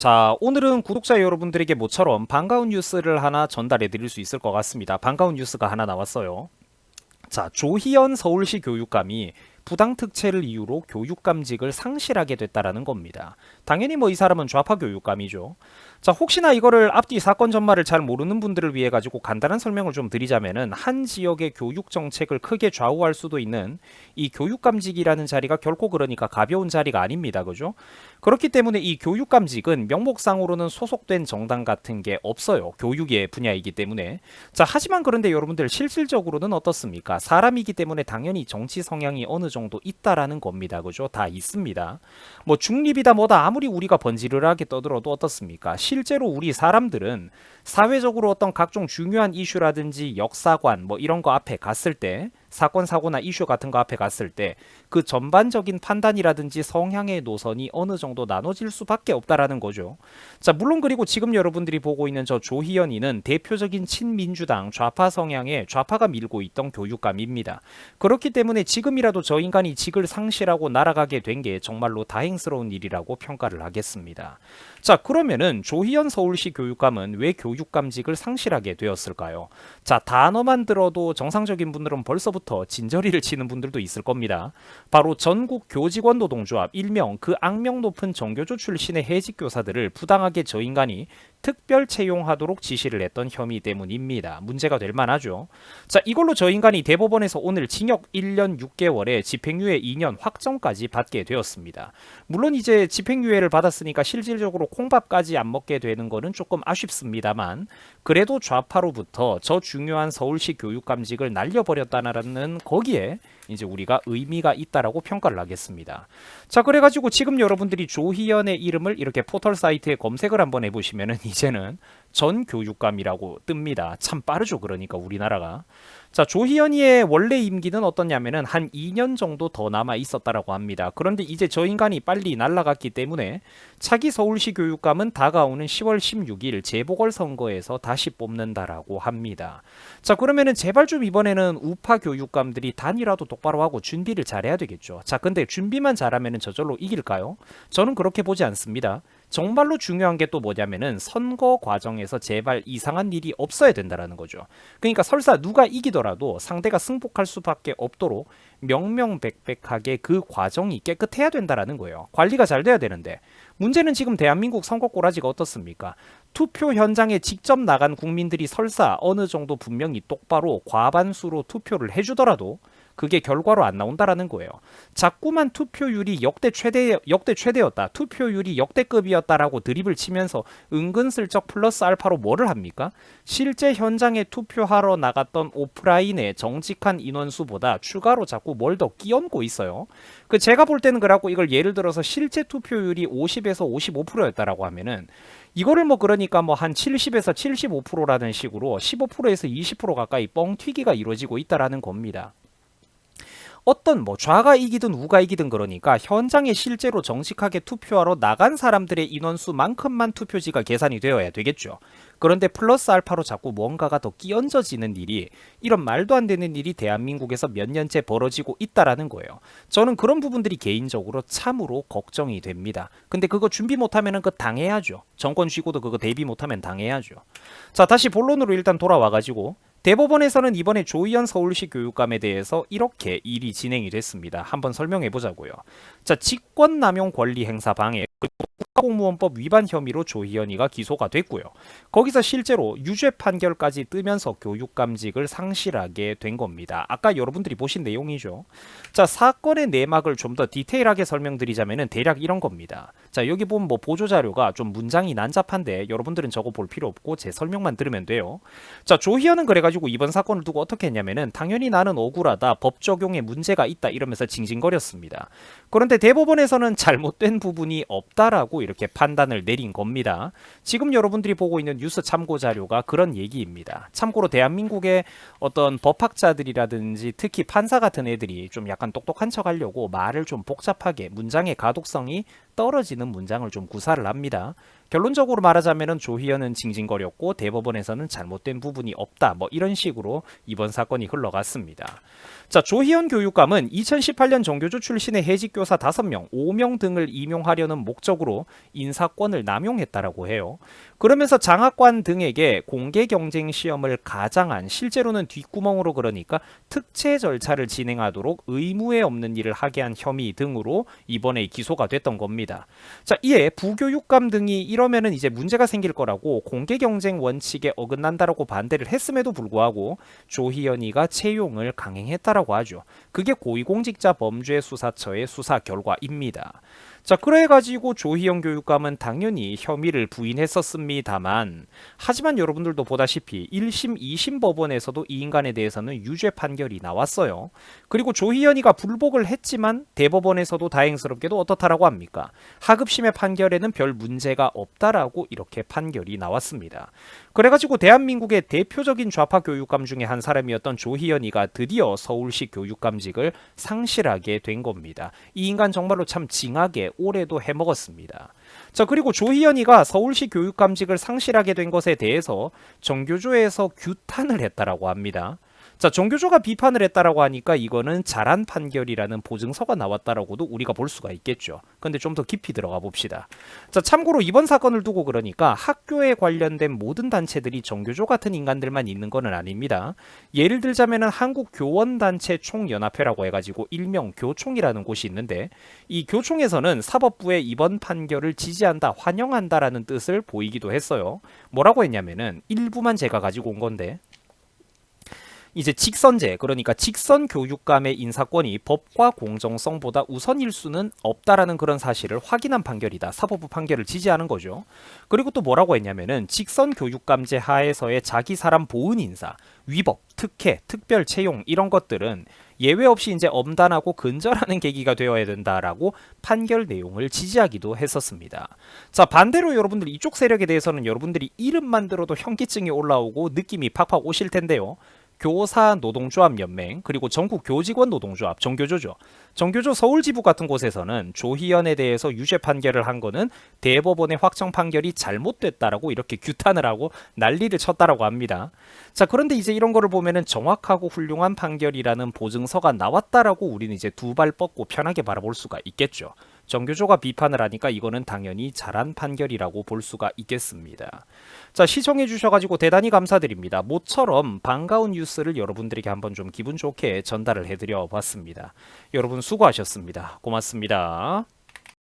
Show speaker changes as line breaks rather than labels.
자, 오늘은 구독자 여러분들에게 모처럼 반가운 뉴스를 하나 전달해 드릴 수 있을 것 같습니다. 반가운 뉴스가 하나 나왔어요. 자, 조희연 서울시 교육감이 부당 특채를 이유로 교육감직을 상실하게 됐다라는 겁니다. 당연히 뭐 이 사람은 좌파 교육감이죠. 자, 혹시나 이거를 앞뒤 사건 전말을 잘 모르는 분들을 위해 가지고 간단한 설명을 좀 드리자면은 한 지역의 교육 정책을 크게 좌우할 수도 있는 이 교육감직이라는 자리가 결코 그러니까 가벼운 자리가 아닙니다. 그죠? 그렇기 때문에 이 교육감직은 명목상으로는 소속된 정당 같은 게 없어요. 교육의 분야이기 때문에. 자, 하지만 그런데 여러분들 실질적으로는 어떻습니까? 사람이기 때문에 당연히 정치 성향이 어느 정도 있다라는 겁니다. 그죠? 다 있습니다. 뭐 중립이다 뭐다 아무리 우리가 번지르르하게 떠들어도 어떻습니까? 실제로 우리 사람들은 사회적으로 어떤 각종 중요한 이슈라든지 역사관 뭐 이런 거 앞에 갔을 때 사건 사고나 이슈 같은 거 앞에 갔을 때 그 전반적인 판단이라든지 성향의 노선이 어느 정도 나눠질 수밖에 없다라는 거죠. 자, 물론 그리고 지금 여러분들이 보고 있는 저 조희연이는 대표적인 친민주당 좌파 성향의 좌파가 밀고 있던 교육감입니다. 그렇기 때문에 지금이라도 저 인간이 직을 상실하고 날아가게 된 게 정말로 다행스러운 일이라고 평가를 하겠습니다. 자, 그러면은 조희연 서울시 교육감은 왜 교육감직을 상실하게 되었을까요? 자, 단어만 들어도 정상적인 분들은 벌써부터 진저리를 치는 분들도 있을 겁니다. 바로 전국 교직원 노동조합 일명 그 악명 높은 정교조 출신의 해직 교사들을 부당하게 저 인간이 특별 채용하도록 지시를 했던 혐의 때문입니다. 문제가 될 만하죠. 자, 이걸로 저 인간이 대법원에서 오늘 징역 1년 6개월에 집행유예 2년 확정까지 받게 되었습니다. 물론 이제 집행유예를 받았으니까 실질적으로 콩밥까지 안 먹게 되는 거는 조금 아쉽습니다만 그래도 좌파로부터 저 중요한 서울시 교육감직을 날려버렸다는 거기에 이제 우리가 의미가 있다라고 평가를 하겠습니다. 자, 그래가지고 지금 여러분들이 조희연의 이름을 이렇게 포털 사이트에 검색을 한번 해보시면은 이제는 전 교육감이라고 뜹니다. 참 빠르죠. 그러니까 우리나라가. 자, 조희연이의 원래 임기는 어떻냐면은 한 2년 정도 더 남아 있었다라고 합니다. 그런데 이제 저 인간이 빨리 날아갔기 때문에 차기 서울시 교육감은 다가오는 10월 16일 재보궐선거에서 다시 뽑는다라고 합니다. 자, 그러면은 제발 좀 이번에는 우파 교육감들이 단이라도 똑바로 하고 준비를 잘해야 되겠죠. 자, 근데 준비만 잘하면은 저절로 이길까요? 저는 그렇게 보지 않습니다. 정말로 중요한 게 또 뭐냐면은 선거 과정에서 제발 이상한 일이 없어야 된다라는 거죠. 그러니까 설사 누가 이기더라도 상대가 승복할 수밖에 없도록 명명백백하게 그 과정이 깨끗해야 된다라는 거예요. 관리가 잘 돼야 되는데 문제는 지금 대한민국 선거 꼬라지가 어떻습니까? 투표 현장에 직접 나간 국민들이 설사 어느 정도 분명히 똑바로 과반수로 투표를 해주더라도 그게 결과로 안 나온다라는 거예요. 자꾸만 투표율이 역대 최대였다. 투표율이 역대급이었다라고 드립을 치면서 은근슬쩍 플러스 알파로 뭐를 합니까? 실제 현장에 투표하러 나갔던 오프라인의 정직한 인원수보다 추가로 자꾸 뭘 더 끼얹고 있어요. 그 제가 볼 때는 그래갖고 이걸 예를 들어서 실제 투표율이 50에서 55%였다라고 하면은 이거를 뭐 그러니까 뭐 한 70에서 75%라는 식으로 15%에서 20% 가까이 뻥튀기가 이루어지고 있다라는 겁니다. 어떤 뭐 좌가 이기든 우가 이기든 그러니까 현장에 실제로 정직하게 투표하러 나간 사람들의 인원수만큼만 투표지가 계산이 되어야 되겠죠. 그런데 플러스 알파로 자꾸 뭔가가 더 끼얹어지는 일이 이런 말도 안 되는 일이 대한민국에서 몇 년째 벌어지고 있다라는 거예요. 저는 그런 부분들이 개인적으로 참으로 걱정이 됩니다. 근데 그거 준비 못하면은 그 당해야죠. 정권 쥐고도 그거 대비 못하면 당해야죠. 자, 다시 본론으로 일단 돌아와가지고 대법원에서는 이번에 조희연 서울시 교육감에 대해서 이렇게 일이 진행이 됐습니다. 한번 설명해 보자고요. 자, 직권남용 권리행사 방해 그리고 국가공무원법 위반 혐의로 조희연이가 기소가 됐고요. 거기서 실제로 유죄 판결까지 뜨면서 교육감직을 상실하게 된 겁니다. 아까 여러분들이 보신 내용이죠. 자, 사건의 내막을 좀 더 디테일하게 설명드리자면은 대략 이런 겁니다. 자, 여기 보면 뭐 보조자료가 좀 문장이 난잡한데 여러분들은 저거 볼 필요 없고 제 설명만 들으면 돼요. 자, 조희연은 그래가지고 이번 사건을 두고 어떻게 했냐면은 당연히 나는 억울하다, 법 적용에 문제가 있다 이러면서 징징거렸습니다. 그런데 대법원에서는 잘못된 부분이 없다라고 이렇게 판단을 내린 겁니다. 지금 여러분들이 보고 있는 뉴스 참고 자료가 그런 얘기입니다. 참고로 대한민국의 어떤 법학자들이라든지 특히 판사 같은 애들이 좀 약간 똑똑한 척 하려고 말을 좀 복잡하게 문장의 가독성이 떨어지는 문장을 좀 구사를 합니다. 결론적으로 말하자면 조희연은 징징거렸고 대법원에서는 잘못된 부분이 없다. 뭐 이런 식으로 이번 사건이 흘러갔습니다. 자, 조희연 교육감은 2018년 정교조 출신의 해직교사 5명, 5명 등을 임용하려는 목적으로 인사권을 남용했다라고 해요. 그러면서 장학관 등에게 공개 경쟁 시험을 가장한, 실제로는 뒷구멍으로 그러니까 특채 절차를 진행하도록 의무에 없는 일을 하게 한 혐의 등으로 이번에 기소가 됐던 겁니다. 자, 이에 부교육감 등이 이러면은 이제 문제가 생길 거라고 공개 경쟁 원칙에 어긋난다라고 반대를 했음에도 불구하고 조희연이가 채용을 강행했다라고 하죠. 그게 고위공직자범죄수사처의 수사 결과입니다. 자, 그래가지고 조희연 교육감은 당연히 혐의를 부인했었습니다만, 하지만 여러분들도 보다시피 1심, 2심 법원에서도 이 인간에 대해서는 유죄 판결이 나왔어요. 그리고 조희연이가 불복을 했지만 대법원에서도 다행스럽게도 어떻다라고 합니까? 하급심의 판결에는 별 문제가 없다라고 이렇게 판결이 나왔습니다. 그래가지고 대한민국의 대표적인 좌파 교육감 중에 한 사람이었던 조희연이가 드디어 서울시 교육감직을 상실하게 된 겁니다. 이 인간 정말로 참 징하게 올해도 해먹었습니다. 자, 그리고 조희연이가 서울시 교육감직을 상실하게 된 것에 대해서 정교조에서 규탄을 했다라고 합니다. 자, 정교조가 비판을 했다라고 하니까 이거는 잘한 판결이라는 보증서가 나왔다라고도 우리가 볼 수가 있겠죠. 근데 좀 더 깊이 들어가 봅시다. 자, 참고로 이번 사건을 두고 그러니까 학교에 관련된 모든 단체들이 정교조 같은 인간들만 있는 거는 아닙니다. 예를 들자면은 한국교원단체 총연합회라고 해가지고 일명 교총이라는 곳이 있는데, 이 교총에서는 사법부의 이번 판결을 지지한다, 환영한다라는 뜻을 보이기도 했어요. 뭐라고 했냐면은 일부만 제가 가지고 온 건데, 이제 직선제, 그러니까 직선 교육감의 인사권이 법과 공정성보다 우선일 수는 없다라는 그런 사실을 확인한 판결이다. 사법부 판결을 지지하는 거죠. 그리고 또 뭐라고 했냐면은 직선 교육감제 하에서의 자기 사람 보은 인사, 위법, 특혜, 특별 채용 이런 것들은 예외 없이 이제 엄단하고 근절하는 계기가 되어야 된다라고 판결 내용을 지지하기도 했었습니다. 자, 반대로 여러분들 이쪽 세력에 대해서는 여러분들이 이름만 들어도 현기증이 올라오고 느낌이 팍팍 오실 텐데요. 교사 노동조합 연맹, 그리고 전국 교직원 노동조합, 정교조죠. 정교조 서울지부 같은 곳에서는 조희연에 대해서 유죄 판결을 한 거는 대법원의 확정 판결이 잘못됐다라고 이렇게 규탄을 하고 난리를 쳤다라고 합니다. 자, 그런데 이제 이런 거를 보면은 정확하고 훌륭한 판결이라는 보증서가 나왔다라고 우리는 이제 두 발 뻗고 편하게 바라볼 수가 있겠죠. 정교조가 비판을 하니까 이거는 당연히 잘한 판결이라고 볼 수가 있겠습니다. 자, 시청해 주셔가지고 대단히 감사드립니다. 모처럼 반가운 뉴스를 여러분들에게 한번 좀 기분 좋게 전달을 해드려 봤습니다. 여러분 수고하셨습니다. 고맙습니다.